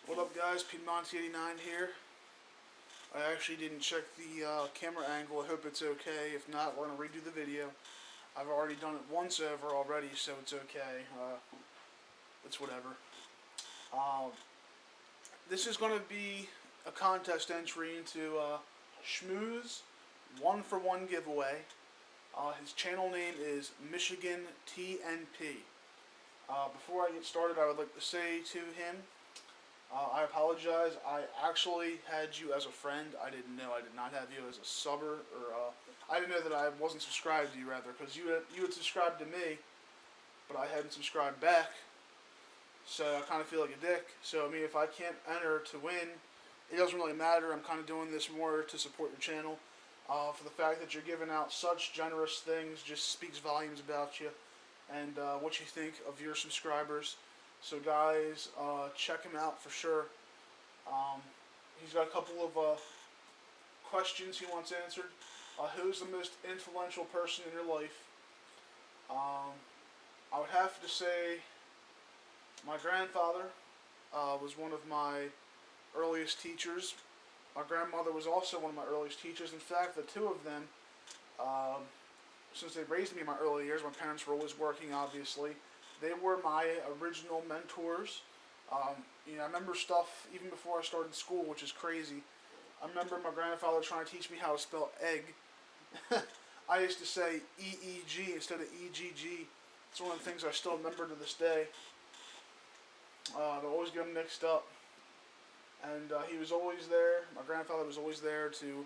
What up, guys? Piedmonte89 here. I actually didn't check the camera angle. I hope it's okay. If not, we're going to redo the video. I've already done it once over already, so it's okay. It's whatever. This is going to be a contest entry into Schmoo's 1-for-1 giveaway. His channel name is Michigan TNP. Before I get started, I would like to say to him, I apologize. I actually had you as a friend. I didn't know. I did not have you as a subber, or I didn't know that I wasn't subscribed to you, rather, because you had subscribed to me, but I hadn't subscribed back. So I kind of feel like a dick. So I mean, if I can't enter to win, it doesn't really matter. I'm kind of doing this more to support your channel. For the fact that you're giving out such generous things just speaks volumes about you and what you think of your subscribers. So guys, check him out for sure. He's got a couple of questions he wants answered. Who's the most influential person in your life? I would have to say my grandfather was one of my earliest teachers. My grandmother was also one of my earliest teachers. In fact, the two of them, since they raised me in my early years, my parents were always working, obviously. They were my original mentors. I remember stuff even before I started school, which is crazy. I remember my grandfather trying to teach me how to spell egg. I used to say E-E-G instead of E-G-G. It's one of the things I still remember to this day. They always get them mixed up. And he was always there. My grandfather was always there to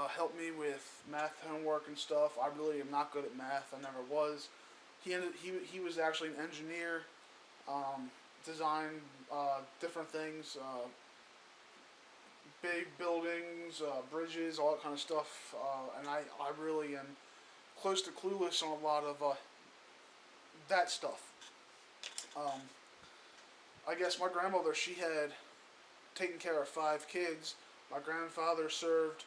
help me with math homework and stuff. I really am not good at math. I never was. He was actually an engineer, designed different things, big buildings, bridges, all that kind of stuff. And I really am close to clueless on a lot of that stuff. I guess my grandmother, she had taken care of 5 kids. My grandfather served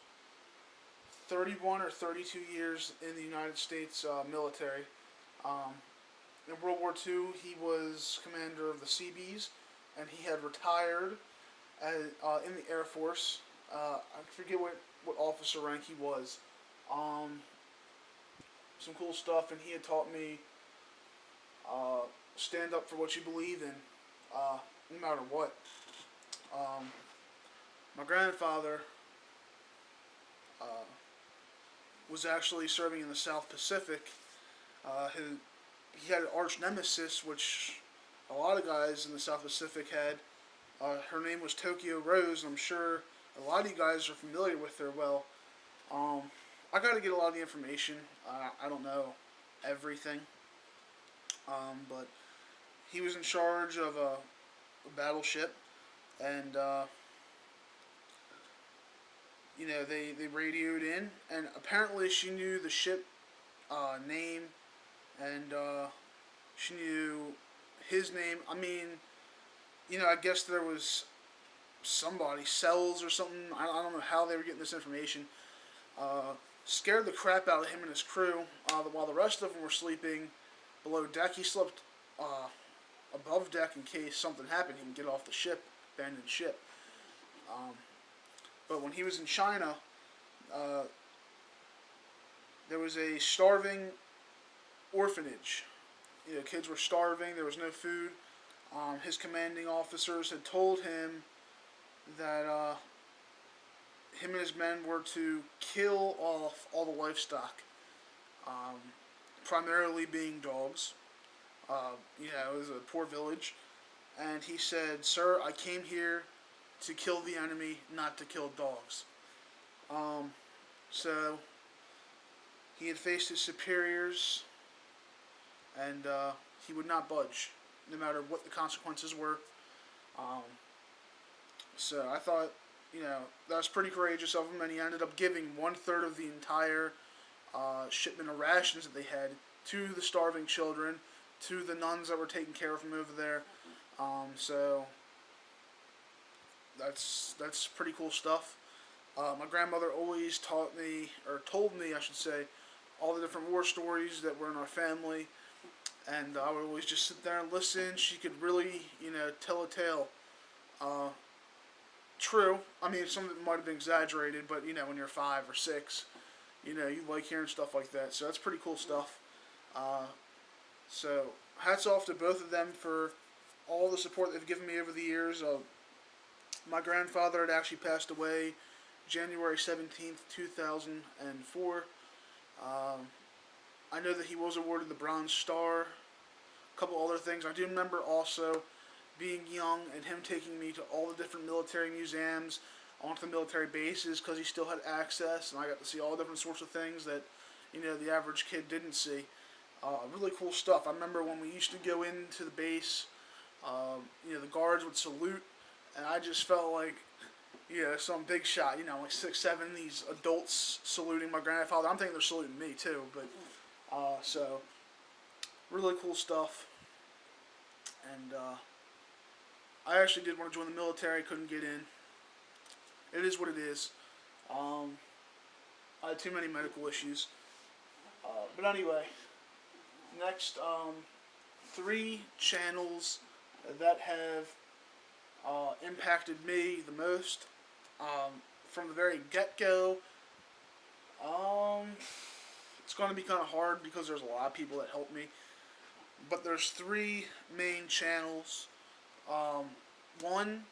31 or 32 years in the United States military. In World War II, he was commander of the Seabees, and he had retired in the Air Force. I forget what officer rank he was. Some cool stuff, and he had taught me stand up for what you believe in, no matter what. My grandfather was actually serving in the South Pacific. He had an arch nemesis, which a lot of guys in the South Pacific had. Her name was Tokyo Rose, and I'm sure a lot of you guys are familiar with her. Well, I got to get a lot of the information. I don't know everything, but he was in charge of a battleship, and they radioed in, and apparently she knew the ship name, and she knew his name. I mean, I guess there was somebody, cells or something. I don't know how they were getting this information. Scared the crap out of him and his crew. While the rest of them were sleeping below deck, he slept above deck in case something happened. He can get off the ship, abandoned ship. But when he was in China, there was a starving orphanage. Kids were starving. There was no food. His commanding officers had told him that him and his men were to kill off all the livestock, primarily being dogs. It was a poor village. And he said, "Sir, I came here to kill the enemy, not to kill dogs." So he had faced his superiors, and he would not budge, no matter what the consequences were. So I thought, that was pretty courageous of him, and he ended up giving 1/3 of the entire shipment of rations that they had to the starving children, to the nuns that were taking care of him over there. So that's pretty cool stuff. My grandmother always taught me, or told me, I should say, all the different war stories that were in our family, and I would always just sit there and listen. She could really, tell a tale True. I mean, some of it might have been exaggerated, but you know, when you're 5 or 6, you know, you like hearing stuff like that. So that's pretty cool stuff. Uh, so hats off to both of them for all the support they've given me over the years. My grandfather had actually passed away January 17th, 2004. I know that he was awarded the Bronze Star. A couple other things. I do remember also being young and him taking me to all the different military museums, onto the military bases because he still had access, and I got to see all different sorts of things that, you know, the average kid didn't see. Really cool stuff. I remember when we used to go into the base, you know, the guards would salute, and I just felt like, you know, some big shot, you know, like 6, 7, these adults saluting my grandfather. I'm thinking they're saluting me too, but, so, really cool stuff. And, I actually did want to join the military, couldn't get in. It is what it is. I had too many medical issues. But anyway, next, 3 channels that have impacted me the most. From the very get-go, it's going to be kind of hard because there's a lot of people that help me. But there's 3 main channels. One,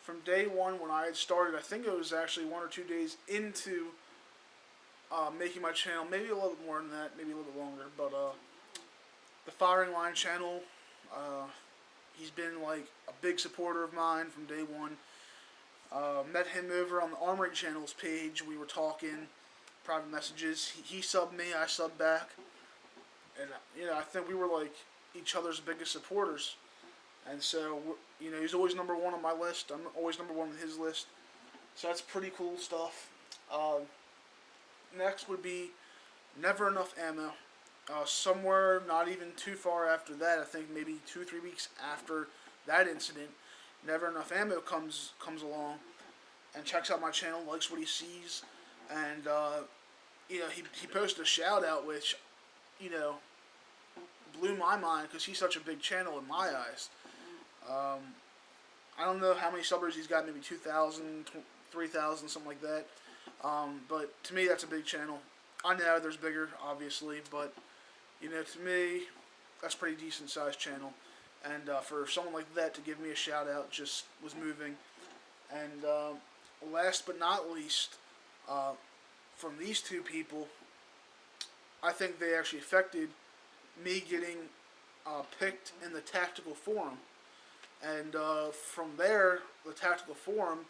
from day one when I had started, I think it was actually 1 or 2 days into making my channel, maybe a little bit more than that, maybe a little bit longer, but the Firing Line channel, he's been like a big supporter of mine from day one. Met him over on the Armory Channel's page. We were talking, private messages. He subbed me, I subbed back, and you know, I think we were like each other's biggest supporters. And so, you know, he's always number 1 on my list. I'm always number 1 on his list. So that's pretty cool stuff. Next would be NeverEnuffAmmo. Somewhere not even too far after that, I think maybe 2-3 weeks after that incident, NeverEnuffAmmo comes along and checks out my channel, likes what he sees, and you know, he posted a shout out which, you know, blew my mind because he's such a big channel in my eyes. I don't know how many subbers he's got, maybe 2,000, 3,000, something like that. But to me, that's a big channel. I know there's bigger, obviously, but, you know, to me, that's a pretty decent sized channel. And for someone like that to give me a shout out just was moving. And last but not least, from these 2 people, I think they actually affected me getting picked in the Tactical Forum. And from there, the Tactical Forum,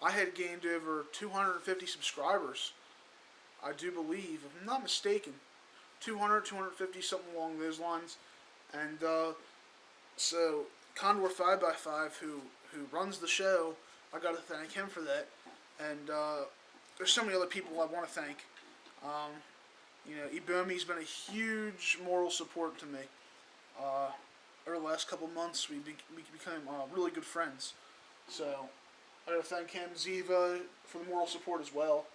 I had gained over 250 subscribers. I do believe, if I'm not mistaken, 200, 250, something along those lines. And so Condor 5x5, who runs the show, I got to thank him for that. And there's so many other people I want to thank. You know, Ebomey's been a huge moral support to me. Over the last couple months, we became really good friends. So I got to thank him, Ziva, for the moral support as well.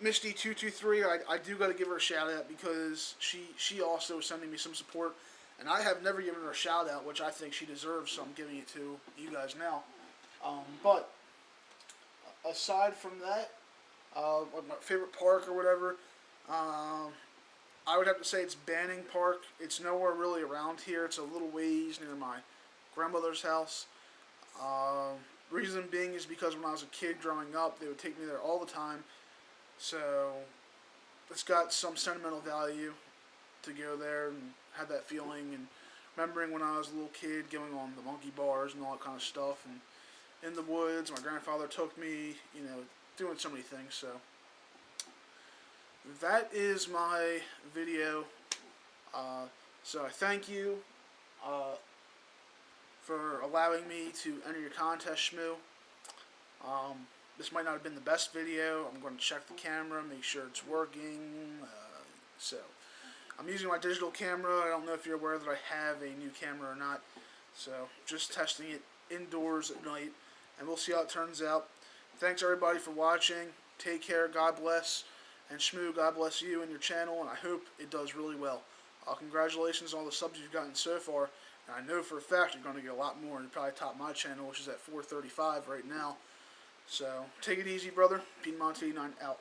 Misty223, I do got to give her a shout out because she also is sending me some support, and I have never given her a shout out, which I think she deserves, so I'm giving it to you guys now. But aside from that, like my favorite park or whatever, I would have to say it's Banning Park. It's nowhere really around here. It's a little ways near my grandmother's house. Reason being is because when I was a kid growing up, they would take me there all the time. So it's got some sentimental value to go there and have that feeling. And remembering when I was a little kid going on the monkey bars and all that kind of stuff. And in the woods, my grandfather took me, you know, doing so many things. So that is my video. So I thank you for allowing me to enter your contest, Schmoo. This might not have been the best video. I'm going to check the camera, make sure it's working. So I'm using my digital camera. I don't know if you're aware that I have a new camera or not. So just testing it indoors at night, and we'll see how it turns out. Thanks everybody for watching. Take care. God bless. And Schmoo, God bless you and your channel, and I hope it does really well. Congratulations on all the subs you've gotten so far, I know for a fact you're going to get a lot more, and you probably top my channel, which is at 435 right now. So, take it easy, brother. Piedmonte 9 out.